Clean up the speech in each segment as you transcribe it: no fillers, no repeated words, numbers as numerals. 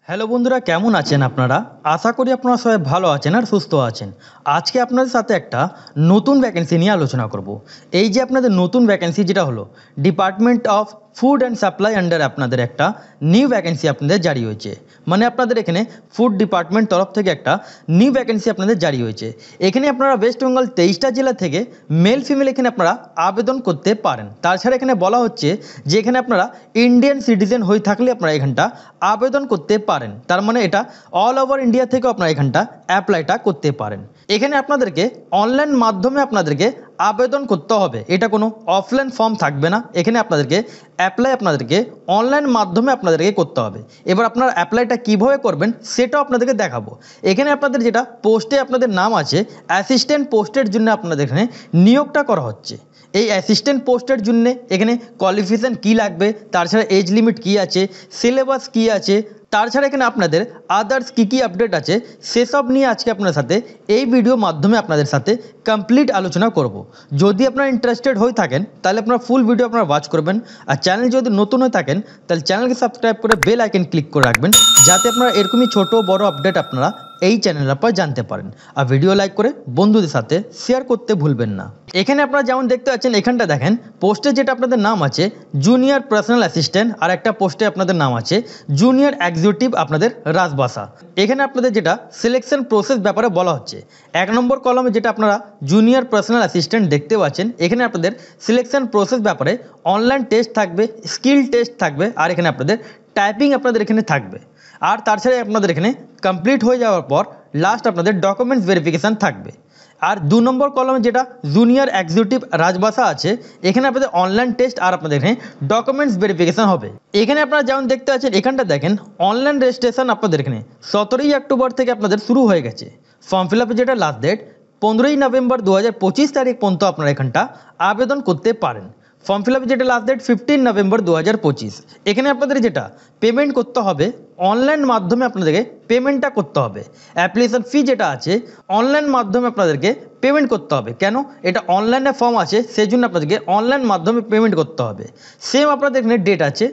Hello বন্ধুরা, কেমন আছেন আপনারা? আশা করি আপনারা সবাই ভালো আছেন আর সুস্থ আছেন। আজকে আপনাদের সাথে একটা নতুন ভ্যাকেন্সি নিয়ে আলোচনা করব। এই যে আপনাদের নতুন ভ্যাকেন্সি যেটা হলো department of food and supply under আপনাদের একটা নিউ ভ্যাকেন্সি আপনাদের জারি হয়েছে। মানে আপনাদের এখানে ফুড ডিপার্টমেন্ট তরফ থেকে একটা নিউ ভ্যাকেন্সি আপনাদের জারি হয়েছে। এখানে আপনারা ওয়েস্ট বেঙ্গল 23টা জেলা থেকে মেল ফিমেল এখানে আপনারা আবেদন করতে পারেন। তাছাড়া এখানে বলা হচ্ছে যে এখানে আপনারা ইন্ডিয়ান সিটিজেন হয়ে থাকলে আপনারা এখানটা আবেদন করতে পারেন। তার মানে এটা অল ওভার ইন্ডিয়া থেকে আপনারা এখানটা অ্যাপ্লাইটা করতে পারেন। এখানে আপনাদেরকে অনলাইন মাধ্যমে আপনাদেরকে আবেদন করতে হবে, এটা কোনো অফলাইন ফর্ম থাকবে না। এখানে আপনাদেরকে আপনাদেরকে অনলাইন মাধ্যমে আপনাদেরকে করতে হবে। এবার আপনারা অ্যাপ্লাইটা কীভাবে করবেন সেটাও আপনাদেরকে দেখাবো। এখানে আপনাদের যেটা পোস্টে আপনাদের নাম আছে, অ্যাসিস্ট্যান্ট পোস্টের জন্য আপনাদের এখানে নিয়োগটা করা হচ্ছে। এই অ্যাসিস্ট্যান্ট পোস্টের জন্য এখানে কোয়ালিফিকেশান কী লাগবে, তাছাড়া এজ লিমিট কী আছে, সিলেবাস কী আছে, তাছাড়া এখানে আপনাদের আদার্স কী কী আপডেট আছে সেসব নিয়ে আজকে আপনার সাথে এই ভিডিও মাধ্যমে আপনাদের সাথে কমপ্লিট আলোচনা করব। যদি আপনারা ইন্টারেস্টেড হয়ে থাকেন তাহলে আপনারা ফুল ভিডিও আপনারা ওয়াচ করবেন। আর চ্যানেল যদি নতুন হয়ে থাকেন তাহলে চ্যানেলকে সাবস্ক্রাইব করে বেল আইকন ক্লিক করে রাখবেন, যাতে আপনারা এরকমই ছোট বড় আপডেট আপনারা এই চ্যানেলের পর জানতে পারেন। আর ভিডিও লাইক করে বন্ধুদের সাথে শেয়ার করতে ভুলবেন না। এখানে আপনারা যেমন দেখতে পাচ্ছেন, এখানটা দেখেন পোস্টে যেটা আপনাদের নাম আছে জুনিয়র পার্সোনাল অ্যাসিস্ট্যান্ট, আর একটা পোস্টে আপনাদের নাম আছে জুনিয়র এক্সিকিউটিভ আপনাদের রাজবাসা। এখানে আপনাদের যেটা সিলেকশন প্রসেস ব্যাপারে বলা হচ্ছে, 1 নম্বর কলমে যেটা আপনারা জুনিয়র পার্সোনাল অ্যাসিস্ট্যান্ট দেখতে পাচ্ছেন, এখানে আপনাদের সিলেকশন প্রসেস ব্যাপারে অনলাইন টেস্ট থাকবে, স্কিল টেস্ট থাকবে, আর এখানে আপনাদের টাইপিং আপনাদের এখানে থাকবে। আর তাছাড়া আপনাদের এখানে কমপ্লিট হয়ে যাওয়ার পর লাস্ট আপনাদের ডকুমেন্টস ভেরিফিকেশান থাকবে। আর 2 নম্বর কলমে যেটা জুনিয়র এক্সিকিউটিভ রাজবাসা আছে, এখানে আপনাদের অনলাইন টেস্ট আর আপনাদের এখানে ডকুমেন্টস ভেরিফিকেশান হবে। এখানে আপনারা যেমন দেখতে পাচ্ছেন, এখানটা দেখেন অনলাইন রেজিস্ট্রেশন আপনাদের এখানে 17ই অক্টোবর থেকে আপনাদের শুরু হয়ে গেছে। ফর্ম ফিল আপের যেটা লাস্ট ডেট 15ই নভেম্বর 2025 তারিখ পর্যন্ত আপনারা এখানটা আবেদন করতে পারেন। ফর্ম ফিল আপের যেটা লাস্ট ডেট 15 নভেম্বর 2025। এখানে আপনাদের যেটা পেমেন্ট করতে হবে অনলাইন মাধ্যমে আপনাদেরকে পেমেন্টটা করতে হবে। অ্যাপ্লিকেশন ফি যেটা আছে অনলাইন মাধ্যমে আপনাদেরকে পেমেন্ট করতে হবে। কেন? এটা অনলাইনে ফর্ম আছে, সেই জন্য আপনাদেরকে অনলাইন মাধ্যমে পেমেন্ট করতে হবে। সেম আপনাদের এখানে ডেট আছে,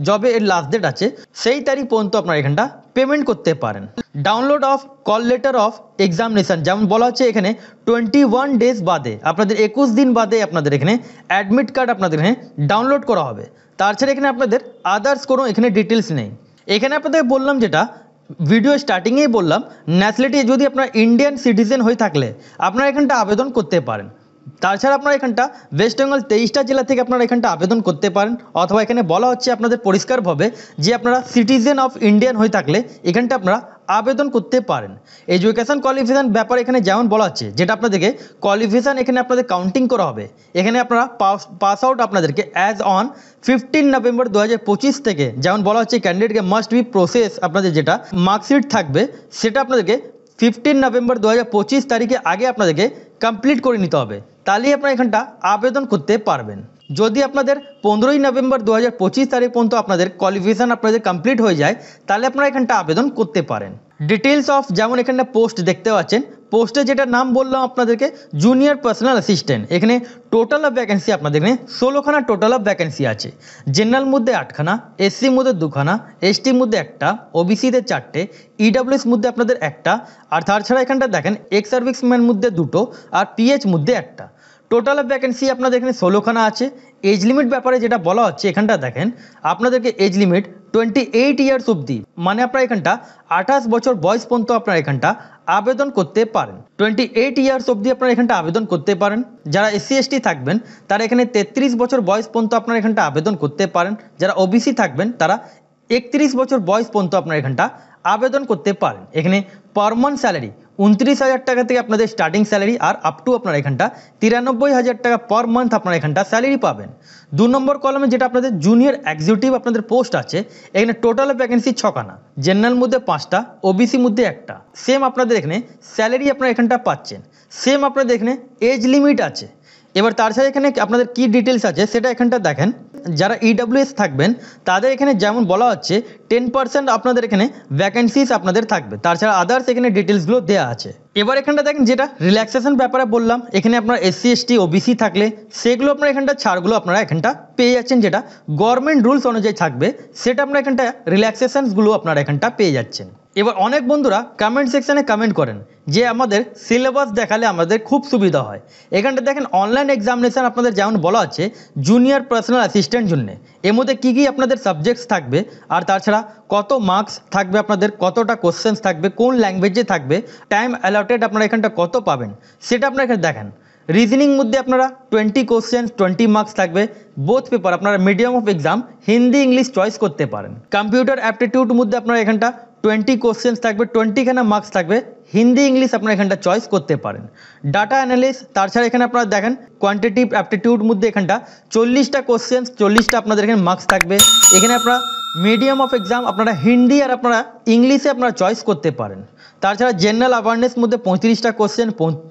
যবে এর লাস্ট ডেট আছে সেই তারিখ পর্যন্ত আপনারা এখানটা পেমেন্ট করতে পারেন। Download of call letter of examination যেমন বলা হচ্ছে, এখানে 21 ডেজ বাদে আপনাদের 21 দিন বাদে আপনাদের এখানে অ্যাডমিট কার্ড আপনাদের এখানে ডাউনলোড করা হবে। তাছাড়া এখানে আপনাদের আদার্স কোনো এখানে ডিটেলস নেই। এখানে আপনাদের বললাম, যেটা ভিডিও স্টার্টিংয়েই বললাম, ন্যাশনালিটি যদি আপনারা ইন্ডিয়ান সিটিজেন হয়ে থাকলে আপনারা এখানটা আবেদন করতে পারেন। তাছাড়া আপনারা এখানটা ওয়েস্ট বেঙ্গল 23টা জেলা থেকে আপনারা এখানটা আবেদন করতে পারেন। অথবা এখানে বলা হচ্ছে আপনাদের পরিষ্কারভাবে যে আপনারা সিটিজেন অফ ইন্ডিয়ান হয়ে থাকলে এখানটা আপনারা আবেদন করতে পারেন। এডুকেশান কোয়ালিফিকেশান ব্যাপারে এখানে যেমন বলা হচ্ছে, যেটা আপনাদেরকে কোয়ালিফিকেশান এখানে আপনাদের কাউন্টিং করা হবে। এখানে আপনারা পাস আউট আপনাদেরকে অ্যাজ অন 15 নভেম্বর 2025 থেকে যেমন বলা হচ্ছে ক্যান্ডিডেটকে মাস্ট বি প্রসেস আপনাদের যেটা মার্কশিট থাকবে সেটা আপনাদেরকে 15 নভেম্বর 2025 তারিখে আগে আপনাদেরকে কমপ্লিট করে নিতে হবে, তাহলেই আপনারা এখানটা আবেদন করতে পারবেন। যদি আপনাদের 15ই নভেম্বর 2025 তারিখ পর্যন্ত আপনাদের কোয়ালিফিকেশান আপনাদের কমপ্লিট হয়ে যায়, তাহলে আপনারা এখানটা আবেদন করতে পারেন। ডিটেলস অফ যেমন এখানটা পোস্ট দেখতে পাচ্ছেন, পোস্টে যেটা নাম বললাম আপনাদেরকে জুনিয়র পার্সোনাল অ্যাসিস্ট্যান্ট। এখানে টোটাল অফ ভ্যাকেন্সি আপনাদের এখানে 16খানা টোটাল অফ ভ্যাকেন্সি আছে। জেনারেল মধ্যে 8খানা, এসসির মধ্যে 2খানা, এসটির মধ্যে 1টা, ওবিসিতে 4টে, ইডাব্লিউএস মধ্যে আপনাদের 1টা, আর তাছাড়া এখানটা দেখেন এক্স সার্ভিসম্যান মধ্যে 2টো, আর পিএইচ মধ্যে 1টা। টোটাল অফ ভ্যাকেন্সি আপনাদের এখানে 16খানা আছে। এজ লিমিট ব্যাপারে যেটা বলা হচ্ছে, এখানটা দেখেন আপনাদেরকে এজ লিমিট 28 ইয়ার্স অবধি, মানে আপনারা এখানটা 28 বছর বয়স পর্যন্ত আপনারা এখানটা আবেদন করতে পারেন। 28 ইয়ার্স অবধি আপনারা এখানটা আবেদন করতে পারেন। যারা এসসি এসটি থাকবেন তারা এখানে 33 বছর বয়স পর্যন্ত আপনারা এখানটা আবেদন করতে পারেন। যারা ওবিসি থাকবেন তারা 31 বছর বয়স পর্যন্ত আপনারা এখানটা আবেদন করতে পারেন। এখানে পার মান্থ স্যালারি 29,000 টাকা থেকে আপনাদের স্টার্টিং স্যালারি, আর আপ টু আপনারা এখানটা 93,000 টাকা পার মান্থ আপনারা এখানটা স্যালারি পাবেন। 2 নম্বর কলমে যেটা আপনাদের জুনিয়র এক্সিকিউটিভ আপনাদের পোস্ট আছে, এখানে টোটাল ভ্যাকেন্সি 6খানা, জেনারেল মধ্যে 5টা, ওবিসি মধ্যে 1টা। সেম আপনাদের এখানে স্যালারি আপনারা এখানটা পাচ্ছেন। সেম আপনাদের এখানে এজ লিমিট আছে। এবার তাছাড়া এখানে আপনাদের কি ডিটেলস আছে সেটা এখানটা দেখেন। যারা ইডব্লিউএস থাকবেন তাদের এখানে যেমন বলা হচ্ছে 10% আপনাদের এখানে ভ্যাকেন্সিস আপনাদের থাকবে, তাছাড়া আদার্স এখানে ডিটেলসগুলো দেওয়া আছে। এবার এখানটা দেখেন যেটা রিল্যাক্সেশন ব্যাপারে বললাম, এখানে আপনার এসসি এসটি ওবিসি থাকলে সেগুলো আপনারা এখানটা ছাড়গুলো আপনারা এখানটা পেয়ে যাচ্ছেন, যেটা গভর্নমেন্ট রুলস অনুযায়ী থাকবে সেটা আপনারা এখানটা রিল্যাক্সেশনসগুলো আপনারা এখানটা পেয়ে যাচ্ছেন। এবার অনেক বন্ধুরা কমেন্ট সেকশানে কমেন্ট করেন যে আমাদের সিলেবাস দেখালে আমাদের খুব সুবিধা হয়। এখানটা দেখেন অনলাইন এক্সামিনেশান আপনাদের যেমন বলা আছে জুনিয়র পার্সোনাল অ্যাসিস্ট্যান্ট জন্য, এর মধ্যে কী কী আপনাদের সাবজেক্টস থাকবে আর তাছাড়া কত মার্কস থাকবে, আপনাদের কতটা কোশ্চেন্স থাকবে, কোন ল্যাঙ্গুয়েজে থাকবে, টাইম অ্যালটেড আপনারা এখানটা কত পাবেন সেটা আপনারা এখানে দেখেন। রিজনিং মধ্যে আপনারা 20 কোশ্চেন্স 20 মার্কস থাকবে, বোথ পেপার আপনারা medium of exam Hindi English choice করতে পারেন। কম্পিউটার অ্যাপটিটিউড মধ্যে আপনারা এখানটা 20 কোশ্চেন্স থাকবে, 20খানা মার্কস থাকবে, হিন্দি ইংলিশ আপনারা এখানটা চয়েস করতে পারেন। ডাটা অ্যানালিস, তাছাড়া এখানে আপনারা দেখেন কোয়ান্টিটিভ অ্যাপটিটিউড মধ্যে এখানটা 40টা কোশ্চেন্স 40টা আপনাদের এখানে মার্কস থাকবে। এখানে আপনারা মিডিয়াম অফ এক্সাম আপনারা হিন্দি আর আপনারা ইংলিশে আপনারা চয়েস করতে পারেন। তাছাড়া জেনারেল অ্যাওয়ারনেস মধ্যে 35টা কোশ্চেন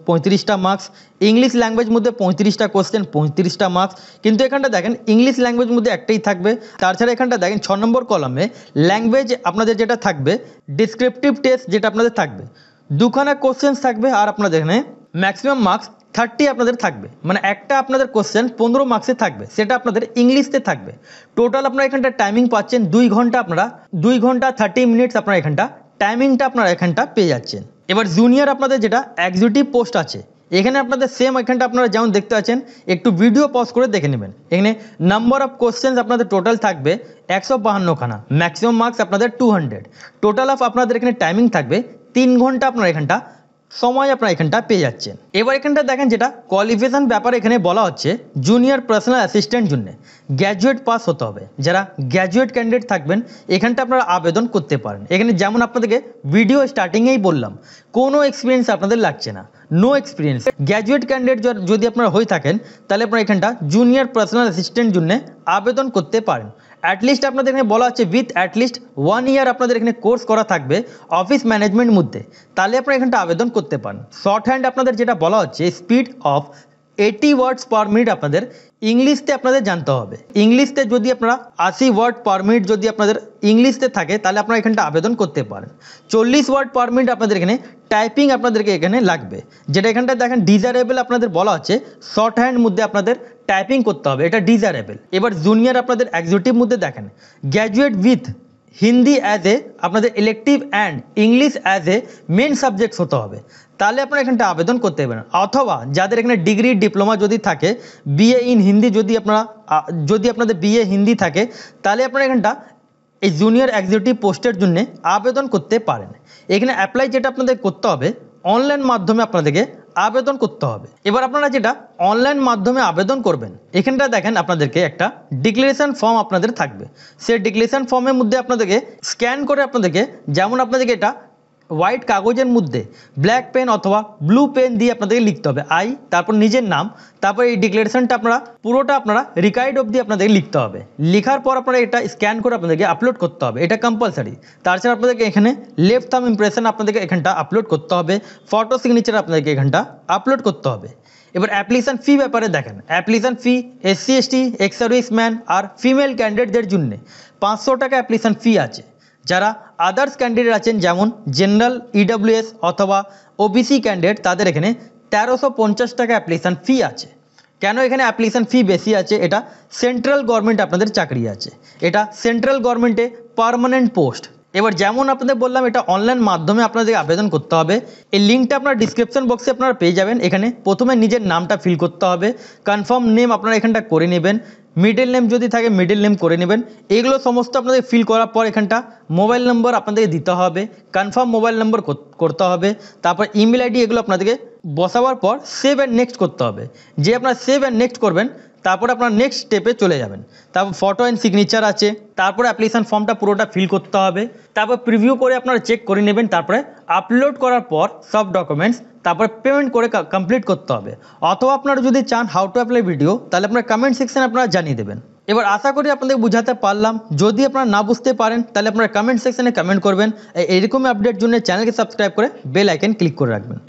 35টা মার্কস, ইংলিশ ল্যাঙ্গুয়েজ মধ্যে 35টা কোশ্চেন 35টা মার্কস, কিন্তু এখানটা দেখেন ইংলিশ ল্যাঙ্গুয়েজ মধ্যে একটাই থাকবে। তাছাড়া এখানটা দেখেন 6 নম্বর কলামে ল্যাঙ্গুয়েজ আপনাদের যেটা থাকবে ডিসক্রিপটিভ টেস্ট যেটা আপনাদের থাকবে 2খানা কোশ্চেন্স থাকবে, আর আপনাদের এখানে ম্যাক্সিমাম মার্কস 30 আপনাদের থাকবে, মানে একটা আপনাদের কোশ্চেন 15 মার্কসে থাকবে, সেটা আপনাদের ইংলিশতে থাকবে। টোটাল আপনারা এখানটা টাইমিং পাচ্ছেন 2 ঘন্টা, আপনারা 2 ঘন্টা 30 মিনিটস আপনারা এখানটা টাইমিংটা আপনারা এখানটা পেয়ে যাচ্ছেন। এবার জুনিয়র আপনাদের যেটা এক্সিকিউটিভ পোস্ট আছে এখানে আপনাদের সেম এখানটা আপনারা যেমন দেখতে পাচ্ছেন, একটু ভিডিও পজ করে দেখে নেবেন। এখানে নাম্বার অফ কোশ্চেন্স আপনাদের টোটাল থাকবে 152খানা, ম্যাক্সিমাম মার্কস আপনাদের 200, টোটাল অফ আপনাদের এখানে টাইমিং থাকবে 3 ঘন্টা আপনারা এখানটা সময় আপনারা এখানটা পেয়ে যাচ্ছেন। এবার এখানটা দেখেন যেটা কোয়ালিফিকেশন ব্যাপারে এখানে বলা হচ্ছে জুনিয়র পার্সোনাল অ্যাসিস্ট্যান্ট জন্য গ্র্যাজুয়েট পাস হতে হবে। যারা গ্র্যাজুয়েট ক্যান্ডিডেট থাকবেন এখানটা আপনারা আবেদন করতে পারেন। এখানে যেমন আপনাদেরকে ভিডিও স্টার্টিংয়েই বললাম কোনো এক্সপিরিয়েন্স আপনাদের লাগছে না, নো এক্সপিরিয়েন্স। গ্র্যাজুয়েট ক্যান্ডিডেট যদি আপনারা হয়ে থাকেন তাহলে আপনারা এখানটা জুনিয়র পার্সোনাল অ্যাসিস্ট্যান্ট জন্য আবেদন করতে পারেন। অ্যাটলিস্ট আপনাদের এখানে বলা হচ্ছে উইথ অ্যাটলিস্ট 1 ইয়ার আপনাদের এখানে কোর্স করা থাকবে অফিস ম্যানেজমেন্ট মধ্যে, তাহলে আপনারা এখানটা আবেদন করতে পারেন। শর্ট হ্যান্ড আপনাদের যেটা বলা হচ্ছে speed of 80 words per minute আপনাদের ইংলিশতে আপনাদের জানতে হবে। ইংলিশতে যদি আপনারা 80 ওয়ার্ড পার মিনিট যদি আপনাদের ইংলিশতে থাকে তাহলে আপনারা এখানটা আবেদন করতে পারেন। 40 ওয়ার্ড পার মিনিট আপনাদের এখানে টাইপিং আপনাদেরকে এখানে লাগবে, যেটা এখানটা দেখেন ডিজারেবল আপনাদের বলা হচ্ছে শর্ট হ্যান্ড মধ্যে আপনাদের টাইপিং করতে হবে, এটা ডিজারেবল। এবার জুনিয়র আপনাদের এক্সিকিউটিভ মধ্যে দেখেন graduate with Hindi as a আপনাদের elective and English as a main subjects হতে হবে, তাহলে আপনারা এখানটা আবেদন করতে পারেন। অথবা যাদের এখানে ডিগ্রি ডিপ্লোমা যদি থাকে বিএ ইন হিন্দি যদি আপনাদের বিএ হিন্দি থাকে তাহলে আপনারা এখানটা এই জুনিয়র এক্সিকিউটিভ পোস্টের জন্য আবেদন করতে পারেন। এখানে অ্যাপ্লাই যেটা আপনাদের করতে হবে অনলাইন মাধ্যমে আপনাদেরকে আবেদন করতে হবে। এবার আপনারা যেটা অনলাইন মাধ্যমে আবেদন করবেন এখানটা দেখেন আপনাদেরকে একটা ডিক্লারেশন ফর্ম আপনাদের থাকবে, সেই ডিক্লারেশন ফর্মের মধ্যে আপনাদেরকে স্ক্যান করে আপনাদেরকে যেমন আপনাদেরকে এটা হোয়াইট কাগজের মধ্যে ব্ল্যাক পেন অথবা ব্লু পেন দিয়ে আপনাদেরকে লিখতে হবে তারপর নিজের নাম, তারপর এই ডিক্লারেশনটা আপনারা পুরোটা আপনারা রিকাইড অবধি আপনাদেরকে লিখতে হবে। লেখার পর আপনারা এটা স্ক্যান করে আপনাদেরকে আপলোড করতে হবে, এটা কম্পালসারি। তাছাড়া আপনাদেরকে এখানে লেফট থাম্ব ইমপ্রেশন আপনাদেরকে এখানটা আপলোড করতে হবে, ফটো সিগনেচার আপনাদেরকে এখানটা আপলোড করতে হবে। এবার অ্যাপ্লিকেশন ফি ব্যাপারে দেখেন, application fee SC ST ex serviceman আর ফিমেল ক্যান্ডিডেটদের জন্য 500 টাকা অ্যাপ্লিকেশন ফি আছে। যারা আদার্স ক্যান্ডিডেট আছেন যেমন জেনারেল ইডব্লিউএস অথবা ওবিসি ক্যান্ডিডেট তাদের এখানে 1350 টাকা অ্যাপ্লিকেশন ফি আছে। কেন এখানে অ্যাপ্লিকেশন ফি বেশি আছে? এটা সেন্ট্রাল গভর্নমেন্ট আপনাদের চাকরি আছে, এটা সেন্ট্রাল গভর্নমেন্টে পার্মানেন্ট পোস্ট। এবার যেমন আপনাদের বললাম এটা অনলাইন মাধ্যমে আপনাদের আবেদন করতে হবে। এই লিঙ্কটা আপনার ডিসক্রিপশন বক্সে আপনারা পেয়ে যাবেন। এখানে প্রথমে নিজের নামটা ফিল করতে হবে, কনফার্ম নেম আপনারা এখানটা করে নেবেন, মিডল নেম যদি থাকে মিডল নেম করে নেবেন। এগুলো সমস্ত আপনাদের ফিল করার পর এখানটা মোবাইল নম্বর আপনাদেরকে দিতে হবে, কনফার্ম মোবাইল নম্বর করতে হবে, তারপর ইমেল আইডি এগুলো আপনাদেরকে বসাবার পর সেভ অ্যান্ড নেক্সট করতে হবে। যে আপনারা সেভ অ্যান্ড নেক্সট করবেন তারপরে আপনার নেক্সট স্টেপে চলে যাবেন। তারপর ফটো অ্যান্ড সিগনেচার আছে, তারপরে অ্যাপ্লিকেশন ফর্মটা পুরোটা ফিল করতে হবে, তারপর প্রিভিউ করে আপনারা চেক করে নেবেন, তারপরে আপলোড করার পর সব ডকুমেন্টস, তারপরে পেমেন্ট করে কমপ্লিট করতে হবে। অথবা আপনারা যদি চান হাউ টু অ্যাপ্লাই ভিডিও তাহলে আপনারা কমেন্ট সেকশনে আপনারা জানিয়ে দেবেন। এবার আশা করি আপনাদের বুঝাতে পারলাম। যদি আপনারা না বুঝতে পারেন তাহলে আপনারা কমেন্ট সেকশনে কমেন্ট করবেন। এরকম আপডেট জন্য চ্যানেলকে সাবস্ক্রাইব করে বেল আইকন ক্লিক করে রাখবেন।